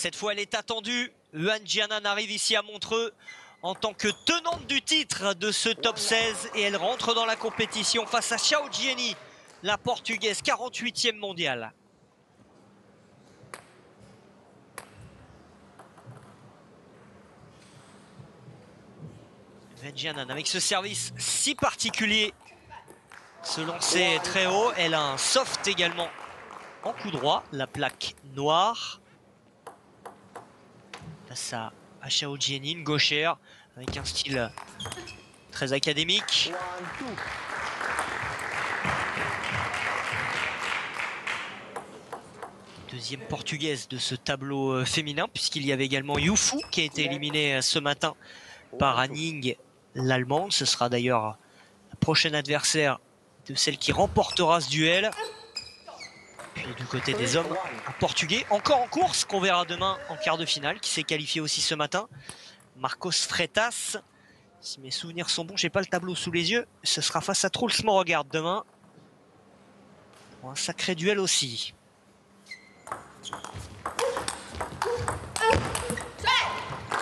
Cette fois, elle est attendue. Yuan Jianan arrive ici à Montreux en tant que tenante du titre de ce top 16 et elle rentre dans la compétition face à Xiao Jieni, la portugaise 48e mondiale. Yuan Jianan avec ce service si particulier, se lancer très haut. Elle a un soft également en coup droit, la plaque noire. Face à Xiao Jieni, une gauchère avec un style très académique. Deuxième portugaise de ce tableau féminin, puisqu'il y avait également Youfu qui a été éliminée ce matin par Anning, l'allemande. Ce sera d'ailleurs la prochaine adversaire de celle qui remportera ce duel. Puis du côté des hommes, un portugais encore en course qu'on verra demain en quart de finale, qui s'est qualifié aussi ce matin, Marcos Freitas. Si mes souvenirs sont bons, j'ai pas le tableau sous les yeux, ce sera face à Truls Morregard demain. Pour un sacré duel aussi.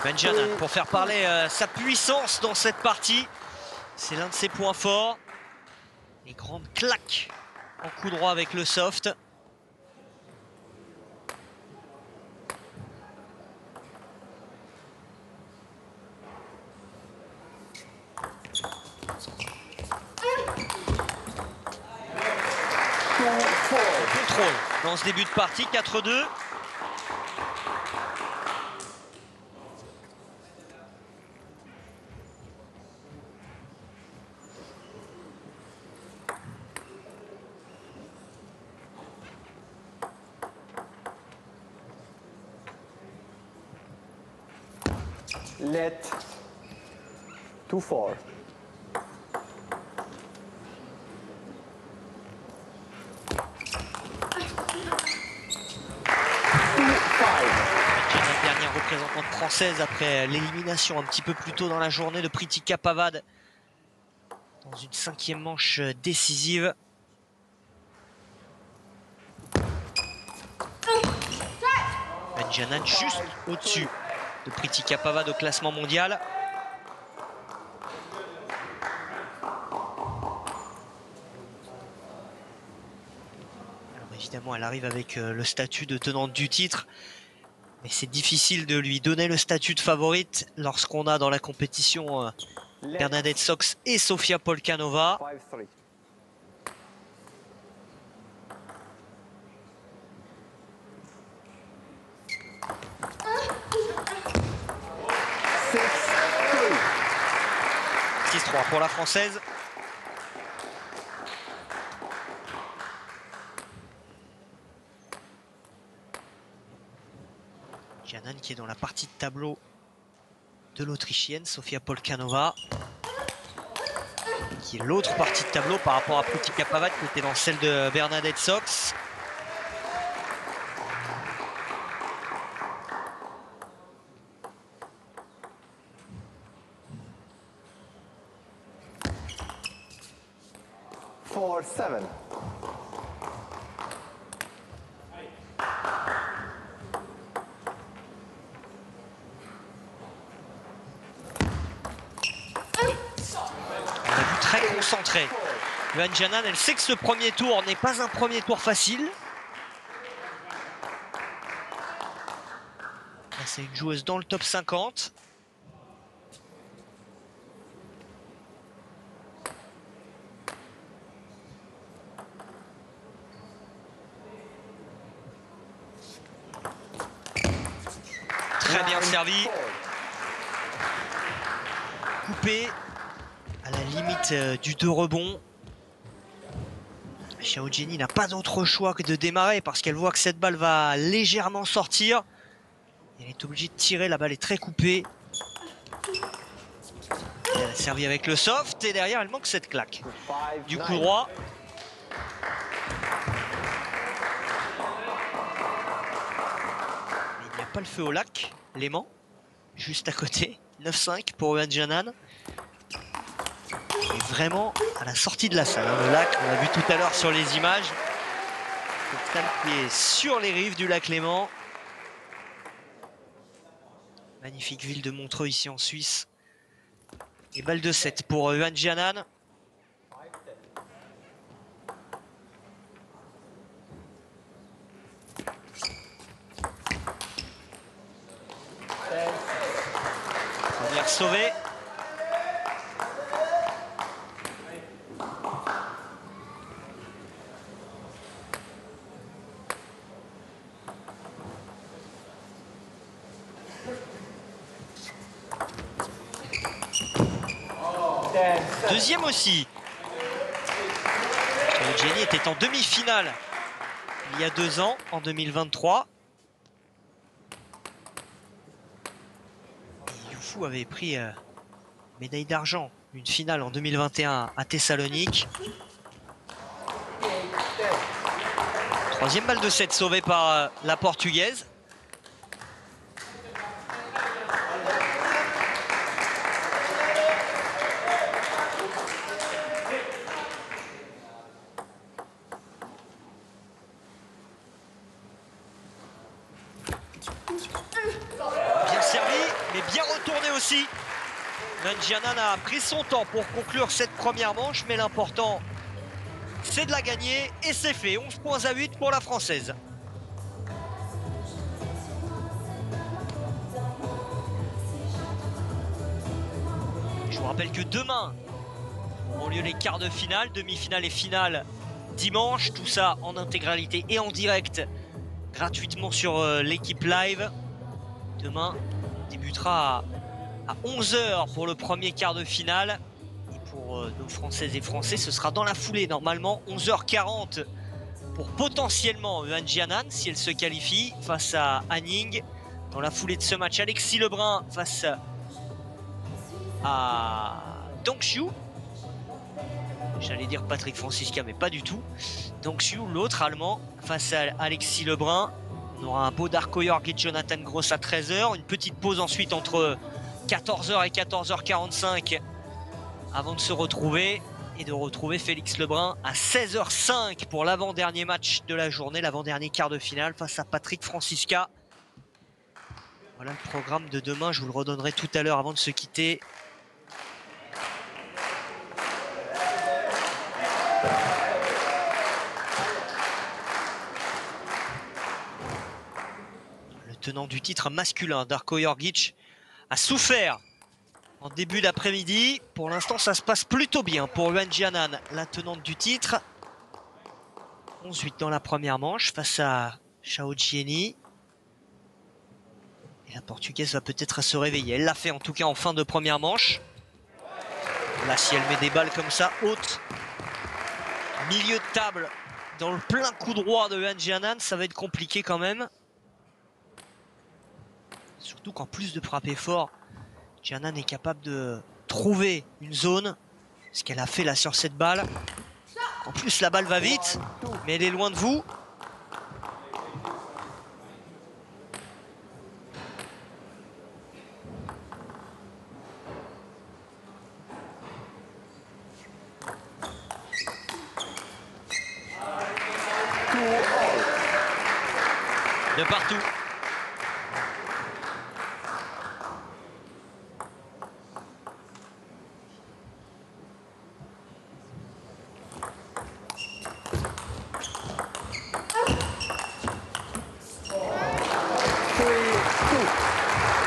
Yuan Jianan pour faire parler sa puissance dans cette partie. C'est l'un de ses points forts. Les grandes claques en coup droit avec le soft. Contrôle dans ce début de partie, 4-2. Let 2-4. Dernière représentante française après l'élimination un petit peu plus tôt dans la journée de Pritika Pavad dans une 5e manche décisive. Yuan Jianan juste au-dessus de Pritika Pavad au classement mondial. Alors évidemment, elle arrive avec le statut de tenante du titre. Mais c'est difficile de lui donner le statut de favorite lorsqu'on a dans la compétition Bernadette Sox et Sofia Polkanova. 5-3. Pour la française. Jianan qui est dans la partie de tableau de l'Autrichienne, Sofia Polkanova. Qui est l'autre partie de tableau par rapport à Pritika Pavad qui était dans celle de Bernadette Sox. Seven. On a vu très concentré. Yuan Jianan, elle sait que ce premier tour n'est pas un premier tour facile. Là, c'est une joueuse dans le top 50. Très bien servi. Coupé à la limite du 2 rebonds. Xiao Jieni n'a pas d'autre choix que de démarrer parce qu'elle voit que cette balle va légèrement sortir. Elle est obligée de tirer, la balle est très coupée. Elle a servi avec le soft et derrière elle manque cette claque. Du coup droit. Mais il n'y a pas le feu au lac. Léman, juste à côté, 9-5 pour Yuan Jianan. Et vraiment à la sortie de la salle, hein, le lac, on l'a vu tout à l'heure sur les images. Le qui est sur les rives du lac Léman. Magnifique ville de Montreux ici en Suisse. Et balle de 7 pour Yuan Jianan. Première sauvée. Deuxième aussi. Jenny était en demi-finale il y a 2 ans, en 2023. Et Youfu avait pris médaille d'argent, une finale en 2021 à Thessalonique. Troisième balle de 7 sauvée par la Portugaise. Bien servi, mais bien retourné aussi. Yuan Jianan a pris son temps pour conclure cette première manche, mais l'important, c'est de la gagner et c'est fait. 11 points à 8 pour la Française. Je vous rappelle que demain auront lieu les quarts de finale, demi-finale et finale dimanche. Tout ça en intégralité et en direct gratuitement sur l'équipe live. Demain débutera à 11 h pour le premier quart de finale. Et pour nos Françaises et Français, ce sera dans la foulée normalement 11 h 40 pour potentiellement Yuan Jianan si elle se qualifie face à Anning. Dans la foulée de ce match, Alexis Lebrun face à Dong Xiu. J'allais dire Patrick Francisca, mais pas du tout. Dong Xiu, l'autre allemand, face à Alexis Lebrun. On aura un beau Darko Jorgic, Jonathan Gross à 13 h. Une petite pause ensuite entre 14 h et 14 h 45 avant de se retrouver et de retrouver Félix Lebrun à 16 h 05 pour l'avant-dernier match de la journée, l'avant-dernier quart de finale face à Patrick Francisca. Voilà le programme de demain, je vous le redonnerai tout à l'heure avant de se quitter. Le tenant du titre masculin, Darko Jorgic, a souffert en début d'après-midi. Pour l'instant, ça se passe plutôt bien pour Yuan Jianan, la tenante du titre. 11-8 dans la première manche face à Xiao Jieni. Et la Portugaise va peut-être se réveiller. Elle l'a fait en tout cas en fin de première manche. Là, si elle met des balles comme ça, hautes, milieu de table, dans le plein coup droit de Yuan Jianan, ça va être compliqué quand même. Surtout qu'en plus de frapper fort, Jianan est capable de trouver une zone. Ce qu'elle a fait là sur cette balle. En plus, la balle va vite, mais elle est loin de vous. De partout.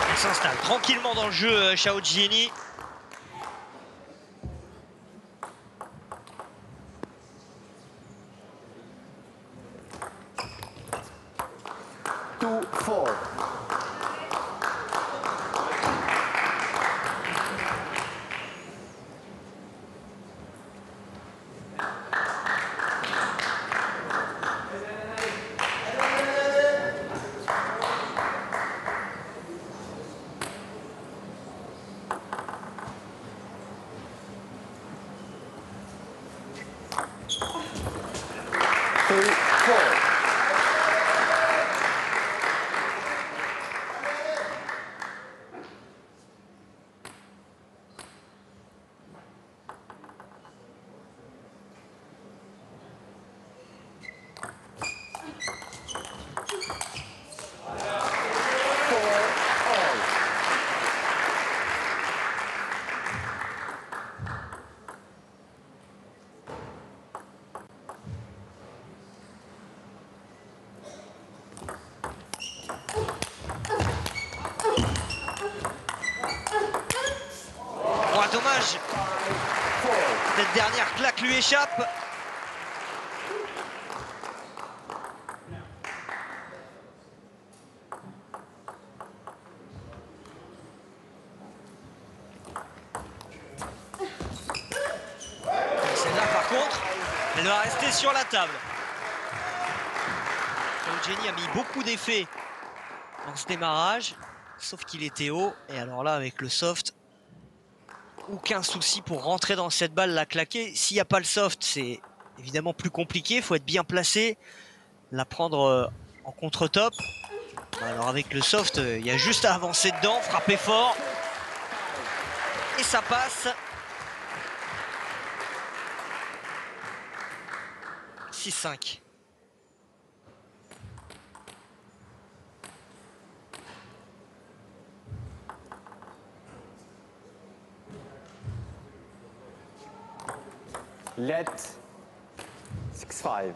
Elle s'installe tranquillement dans le jeu, Xiao Jieni. dernière claque lui échappe. Celle-là, par contre, elle va rester sur la table. Eugénie a mis beaucoup d'effets dans ce démarrage, sauf qu'il était haut. Et alors là, avec le soft, aucun souci pour rentrer dans cette balle, la claquer. S'il n'y a pas le soft, c'est évidemment plus compliqué. Il faut être bien placé, la prendre en contre-top. Alors avec le soft, il y a juste à avancer dedans, frapper fort. Et ça passe. 6-5. Let 6-5.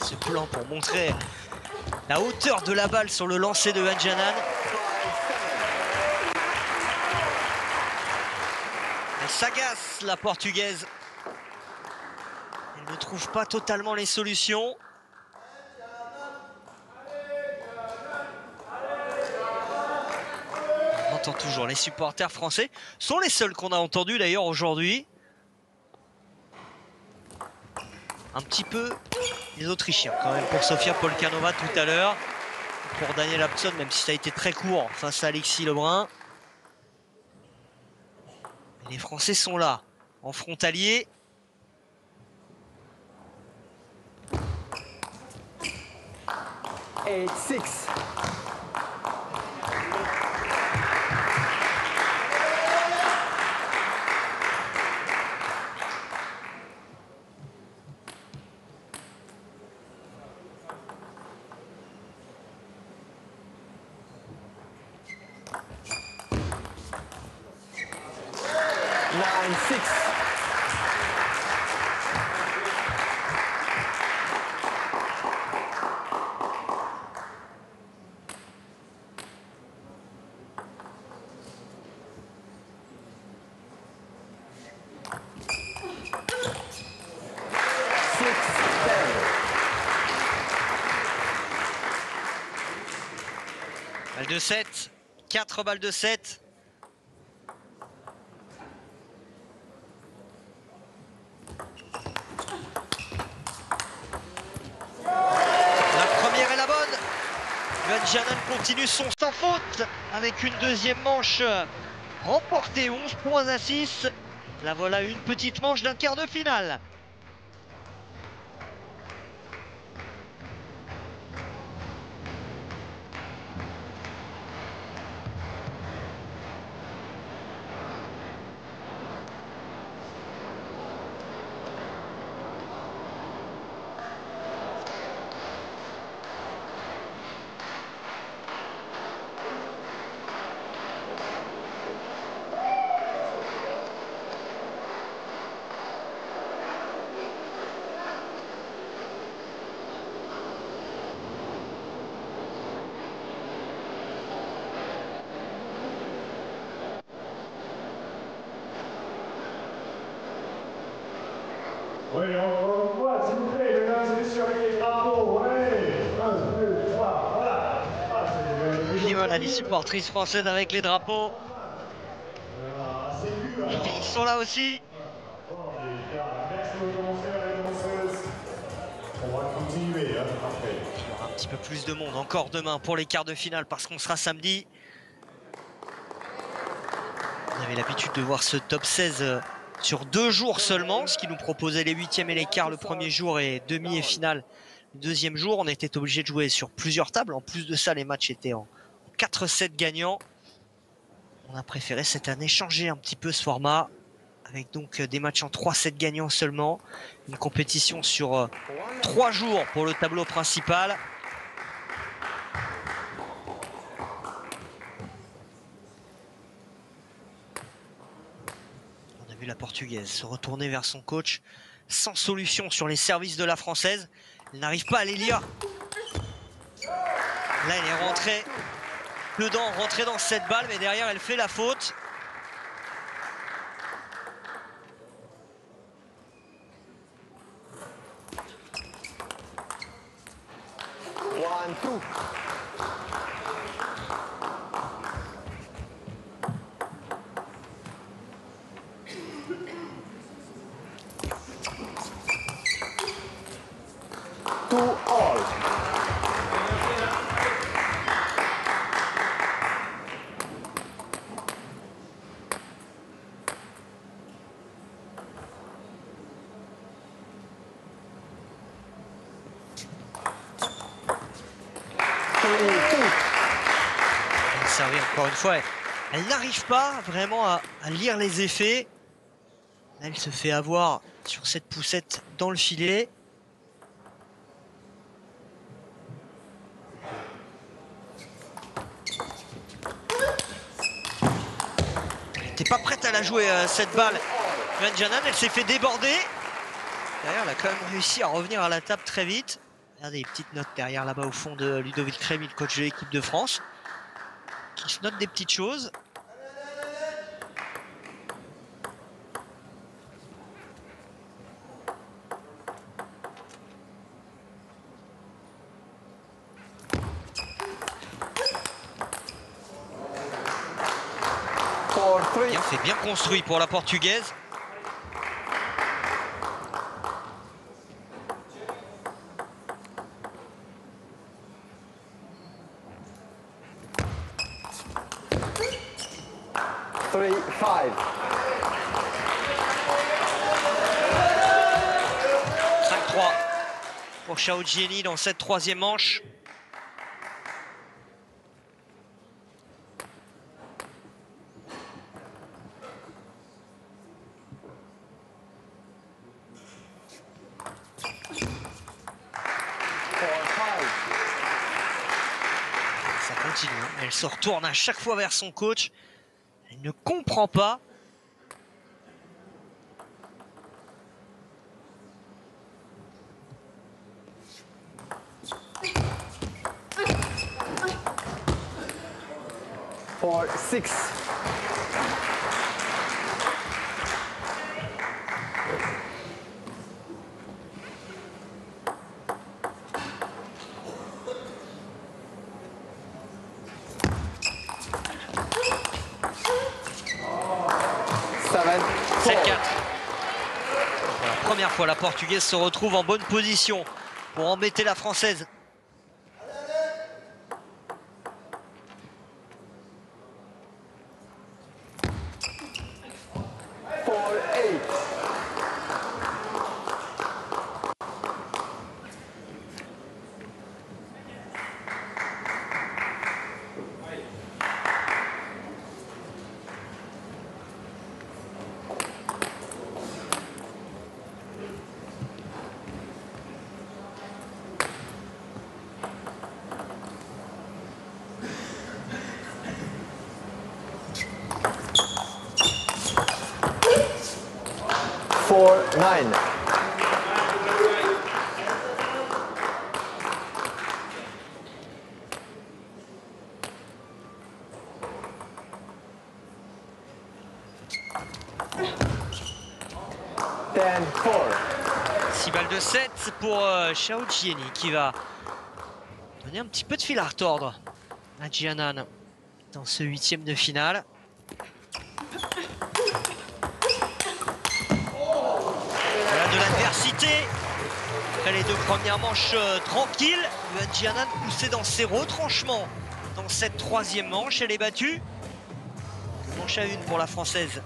Ce plan pour montrer la hauteur de la balle sur le lancer de Vanjanan. Elle s'agace, la portugaise. Elle ne trouve pas totalement les solutions. On entend toujours les supporters français. Ce sont les seuls qu'on a entendus d'ailleurs aujourd'hui. Un petit peu les Autrichiens quand même pour Sofia Polkanova tout à l'heure. Pour Daniel Abtson, même si ça a été très court face à Alexis Lebrun. Les Français sont là, en frontalier. Eight, 6. Nine, 6. Balle de 7, 4 balles de 7. La première est la bonne. Vanjanan continue son sans faute avec une deuxième manche remportée, 11 points à 6. La voilà une petite manche d'un quart de finale. Oui, on voit, s'il vous plaît, mesdames et messieurs, avec les drapeaux. Ouais, 1, 2, 3, voilà. Et voilà les supportrices françaises avec les drapeaux. Les filles sont là aussi. Merci aux commentaires et danseuses. On va continuer après. Il y aura un petit peu plus de monde encore demain pour les quarts de finale parce qu'on sera samedi. On avait l'habitude de voir ce top 16 sur 2 jours seulement, ce qui nous proposait les huitièmes et les quarts le premier jour et demi et finale le deuxième jour. On était obligé de jouer sur plusieurs tables. En plus de ça, les matchs étaient en 4-7 gagnants. On a préféré cette année changer un petit peu ce format avec donc des matchs en 3-7 gagnants seulement. Une compétition sur 3 jours pour le tableau principal. On a vu la portugaise se retourner vers son coach sans solution sur les services de la française. Elle n'arrive pas à les lire Là, elle est rentrée dedans, rentrée dans cette balle, mais derrière, elle fait la faute. One, two. Two all. Elle servait encore une fois. Elle n'arrive pas vraiment à lire les effets. Là, elle se fait avoir sur cette poussette dans le filet. Elle n'était pas prête à la jouer, cette balle. Janan, elle s'est fait déborder. Derrière, elle a quand même réussi à revenir à la table très vite. Regardez les petites notes derrière, là-bas au fond de Ludovic Rémy, le coach de l'équipe de France, qui se note des petites choses. Bien fait, bien construit pour la Portugaise. Three, five. 5-3 pour Xiao Jieni dans cette troisième manche. Ça continue, hein. Elle se retourne à chaque fois vers son coach. Elle ne comprend pas. Four, six. Seven, 7-4. Pour la première fois, la Portugaise se retrouve en bonne position pour embêter la Française. four, eight. Four, nine. Ten, four. 6 balles de 7 pour Xiao Jieni qui va donner un petit peu de fil à retordre à Jianan dans ce huitième de finale. Voilà de l'adversité. Après les deux premières manches tranquilles, Yuan Jianan poussé dans ses retranchements dans cette troisième manche. Elle est battue. Manche à 1 pour la Française.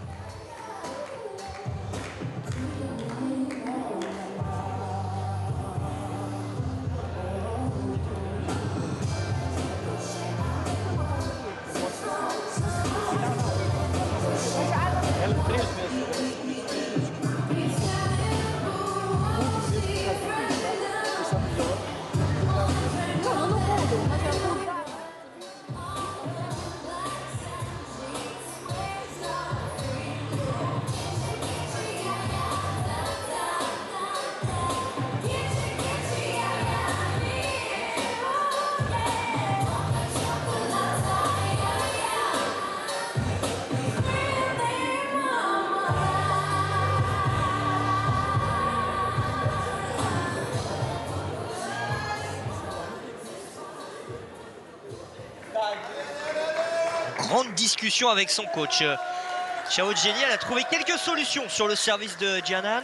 discussion avec son coach. Xiao Jianyi, elle a trouvé quelques solutions sur le service de Jianan.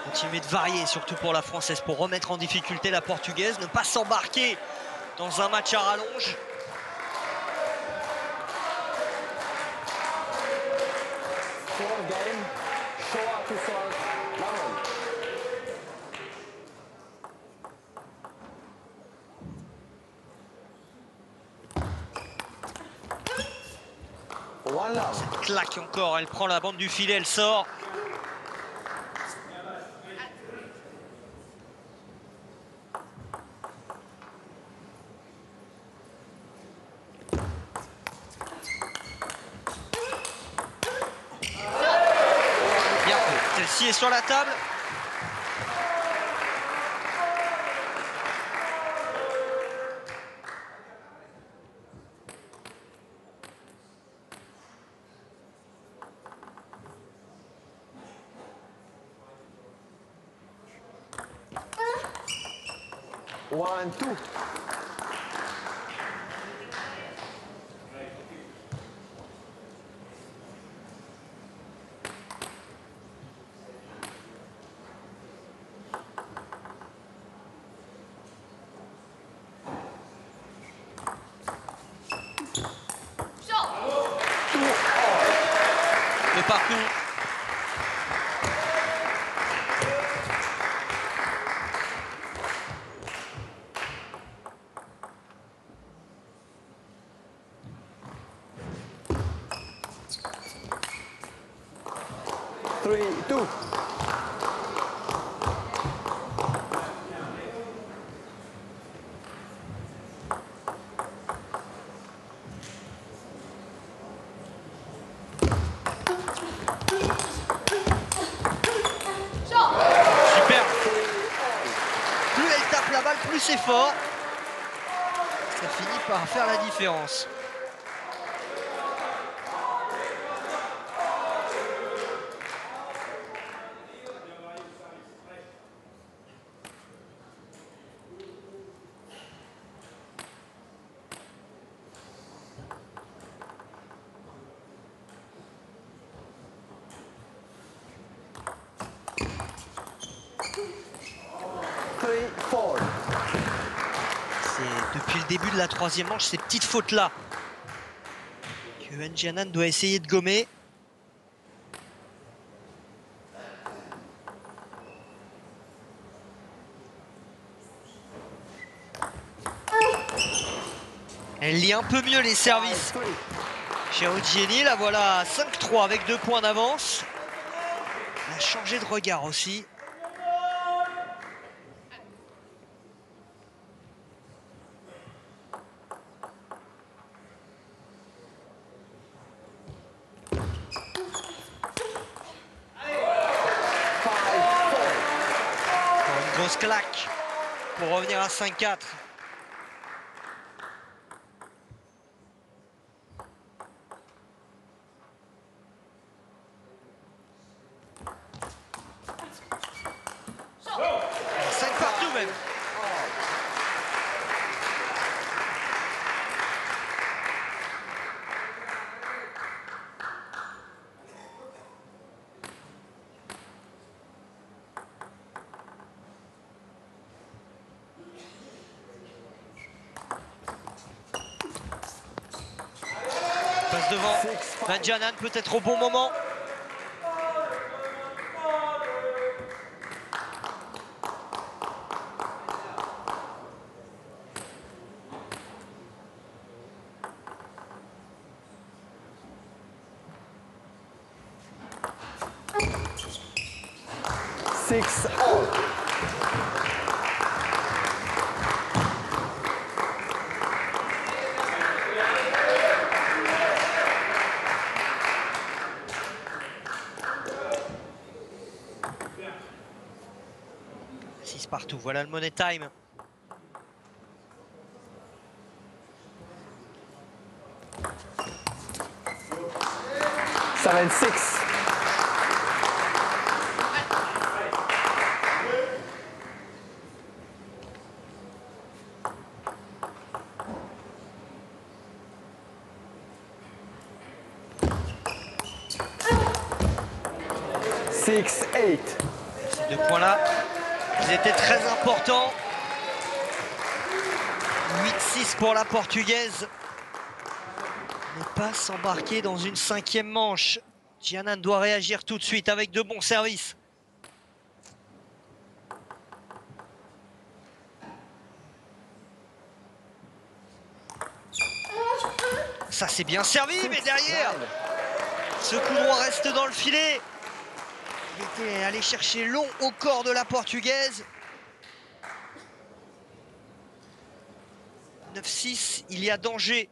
Continuer de varier, surtout pour la Française, pour remettre en difficulté la Portugaise, ne pas s'embarquer dans un match à rallonge. Fourth game, Showa to serve, Lamont. One love. Claque encore, elle prend la bande du filet, elle sort. Bien, celle-ci est sur la table. One, two. De partout. Three, two. Super. Plus elle tape la balle, plus c'est fort. Ça finit par faire la différence. Three, four. C'est depuis le début de la troisième manche, ces petites fautes-là que Yuan Jianan doit essayer de gommer. Elle lit un peu mieux les services. Xiao Jianyi, la voilà à 5-3 avec 2 points d'avance. Elle a changé de regard aussi. Encore une grosse claque pour revenir à 5-4. Cinq partout même. Passe devant. Yuan Jianan peut-être au bon moment. Six, all. Six partout, voilà le money time. Seven, six. 6-8. Ces 2 points-là, ils étaient très importants. 8-6 pour la Portugaise. Ne pas s'embarquer dans une 5e manche. Giannan doit réagir tout de suite avec de bons services. Ça c'est bien servi, mais derrière, ce coup droit reste dans le filet. Il était allé chercher long au corps de la Portugaise. 9-6, il y a danger.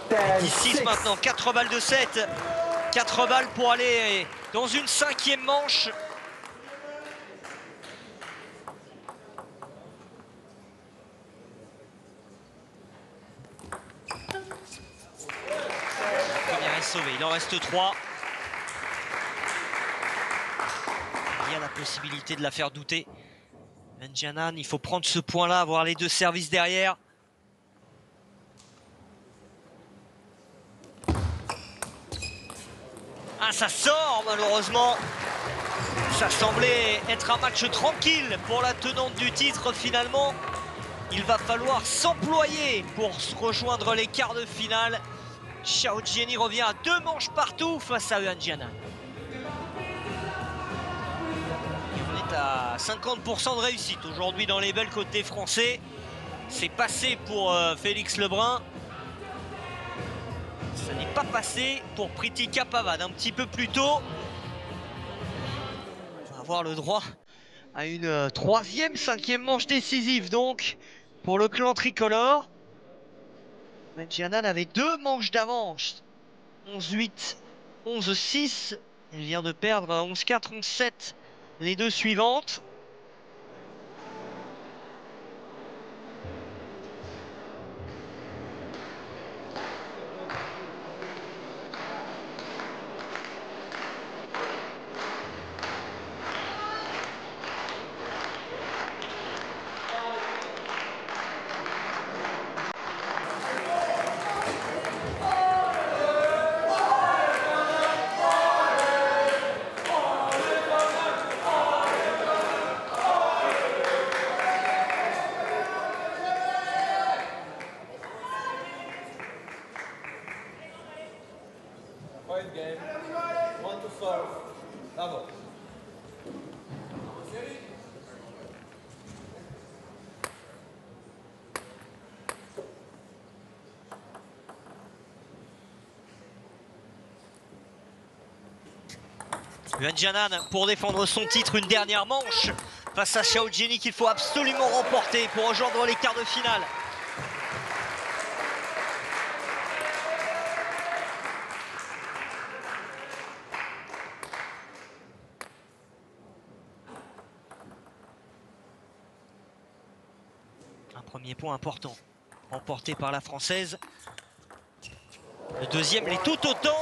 Ten, 10-6 six. maintenant, 4 balles de 7. 4 balles pour aller dans une 5e manche. La première est sauvée, il en reste 3. Il y a la possibilité de la faire douter. Giannan, il faut prendre ce point-là, avoir les 2 services derrière. Ah, ça sort malheureusement. Ça semblait être un match tranquille pour la tenante du titre. Finalement, il va falloir s'employer pour rejoindre les quarts de finale. Xiao Jieni revient à 2 manches partout face à Yuan Jianan. Et on est à 50% de réussite aujourd'hui dans les belles côtés français. C'est passé pour Félix Lebrun. Ça n'est pas passé pour Pritika Pavad. Un petit peu plus tôt, on va avoir le droit à une 3e, 5e manche décisive donc pour le clan tricolore. Giannan avait 2 manches d'avance. 11-8, 11-6. Elle vient de perdre 11-4, 11-7 les 2 suivantes. Point game. Want to serve. Double. Yuan Jianan pour défendre son titre, une dernière manche face à Xiao Jieni qu'il faut absolument remporter pour rejoindre les quarts de finale. Un premier point important remporté par la Française. Le deuxième l'est tout autant.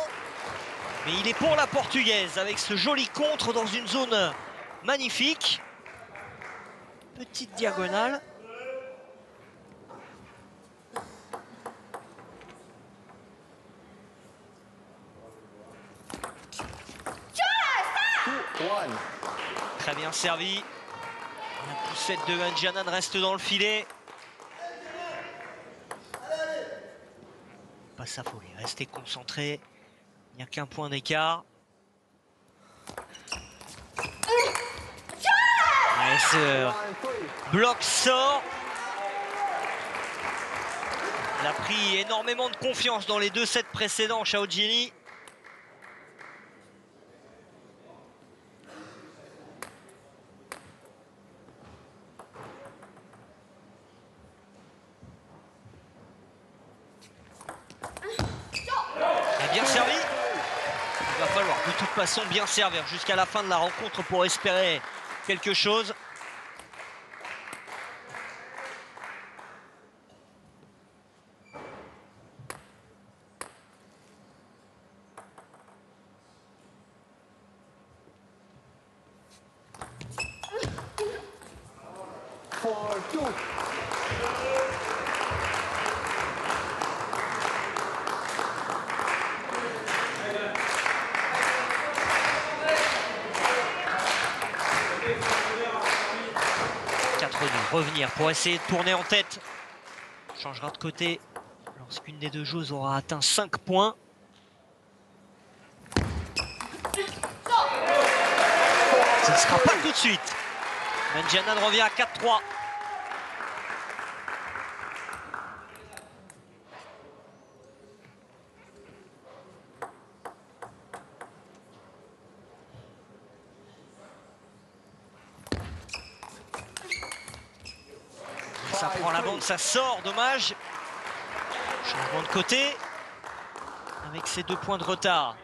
Mais il est pour la Portugaise avec ce joli contre dans une zone magnifique. Petite diagonale. Très bien servi. La poussette de Yuan Jianan reste dans le filet. Pas s'affoler, restez concentré. Il n'y a qu'un point d'écart. Et ce bloc sort. Il a pris énormément de confiance dans les 2 sets précédents, Xiao Jieni. Bien servi. Il va falloir de toute façon bien servir jusqu'à la fin de la rencontre pour espérer quelque chose. 4-2. Revenir pour essayer de tourner en tête. Changera de côté lorsqu'une des deux joueuses aura atteint 5 points. Ce ne sera pas tout de suite. Mandjanan revient à 4-3. Ça prend la bande, ça sort, dommage. Changement de côté avec ces 2 points de retard.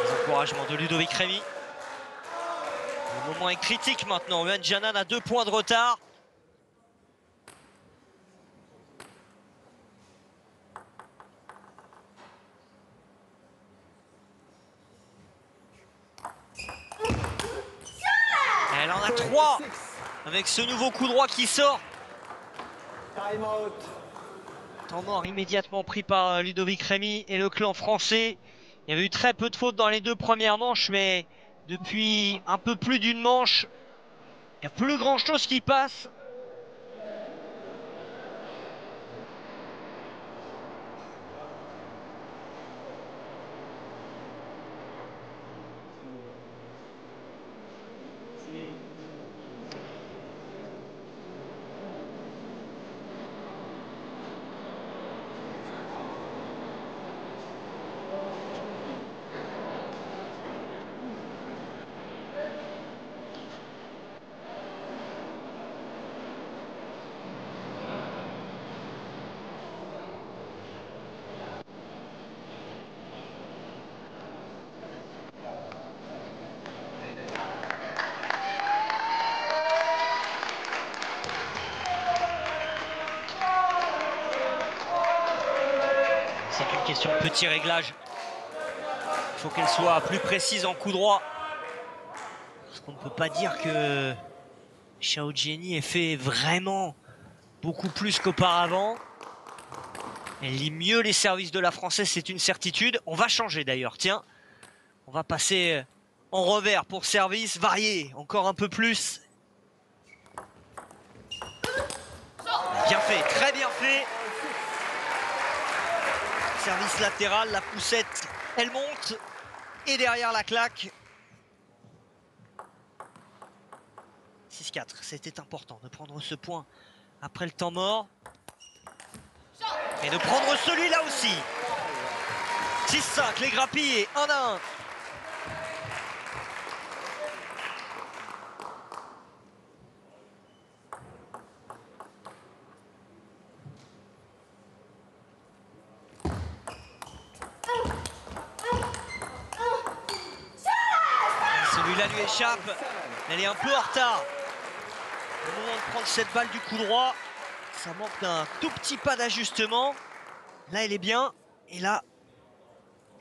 Les encouragements de Ludovic Rémy. Le moment est critique maintenant. Mandjanan a 2 points de retard. Elle en a 3 avec ce nouveau coup droit qui sort. Time out. Temps mort immédiatement pris par Ludovic Rémy et le clan français. Il y avait eu très peu de fautes dans les 2 premières manches, mais depuis un peu plus d'une manche, il n'y a plus grand chose qui passe. C'est une question de petit réglage. Il faut qu'elle soit plus précise en coup droit. Parce qu'on ne peut pas dire que Xiao Jieni ait fait vraiment beaucoup plus qu'auparavant. Elle lit mieux les services de la Française, c'est une certitude. On va changer d'ailleurs, tiens. On va passer en revers pour service, varier encore un peu plus. Bien fait, très bien fait. Service latéral, la poussette, elle monte. Et derrière la claque. 6-4, c'était important de prendre ce point après le temps mort. Et de prendre celui-là aussi. 6-5, les grappillés, 1-1. Celui-là lui échappe. Elle est un peu en retard. Au moment de prendre cette balle du coup droit, ça manque d'un tout petit pas d'ajustement. Là, elle est bien. Et là,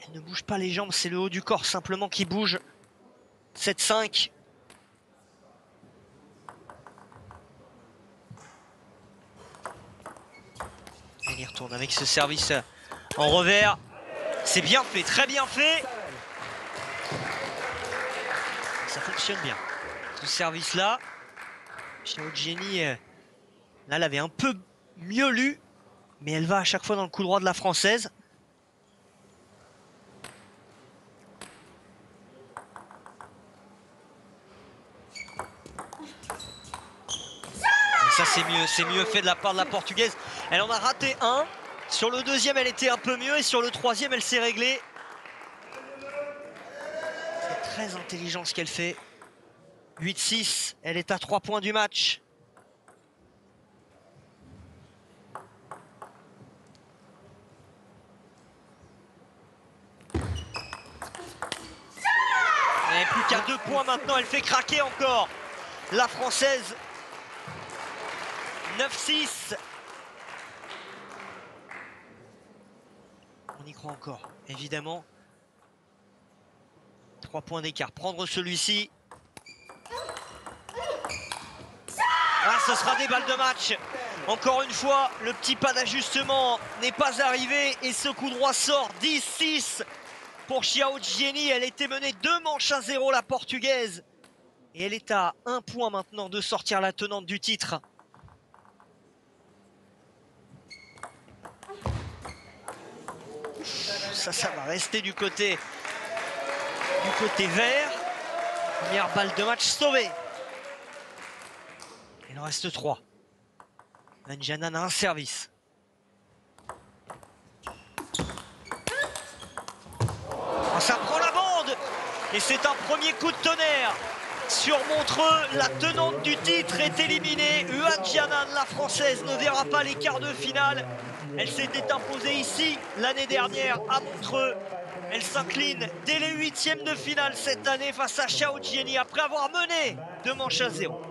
elle ne bouge pas les jambes. C'est le haut du corps simplement qui bouge. 7-5. Elle y retourne avec ce service en revers. C'est bien fait, très bien fait. Ça fonctionne bien. Ce service-là, Xiao Jieni, là, elle avait un peu mieux lu, mais elle va à chaque fois dans le coup droit de la Française. Et ça, c'est mieux fait de la part de la Portugaise. Elle en a raté un. Sur le deuxième, elle était un peu mieux, et sur le troisième, elle s'est réglée. C'est très intelligent ce qu'elle fait. 8-6, elle est à 3 points du match. Et plus qu'à 2 points maintenant, elle fait craquer encore la Française. 9-6. On y croit encore, évidemment. 3 points d'écart. Prendre celui-ci. Ah, ce sera des balles de match Encore une fois, le petit pas d'ajustement n'est pas arrivé et ce coup droit sort 10-6 pour Xiao Jieni. Elle était menée 2 manches à 0, la portugaise. Et elle est à 1 point maintenant de sortir la tenante du titre. Ça va rester du côté vert. Première balle de match sauvée. Il en reste 3. Nanjianan a un service. Oh, ça prend la bande. Et c'est un premier coup de tonnerre. Sur Montreux, la tenante du titre est éliminée. Huan Jianan, la française, ne verra pas les quarts de finale. Elle s'était imposée ici l'année dernière à Montreux. Elle s'incline dès les 8e de finale cette année face à Xiao Jieni après avoir mené 2 manches à 0.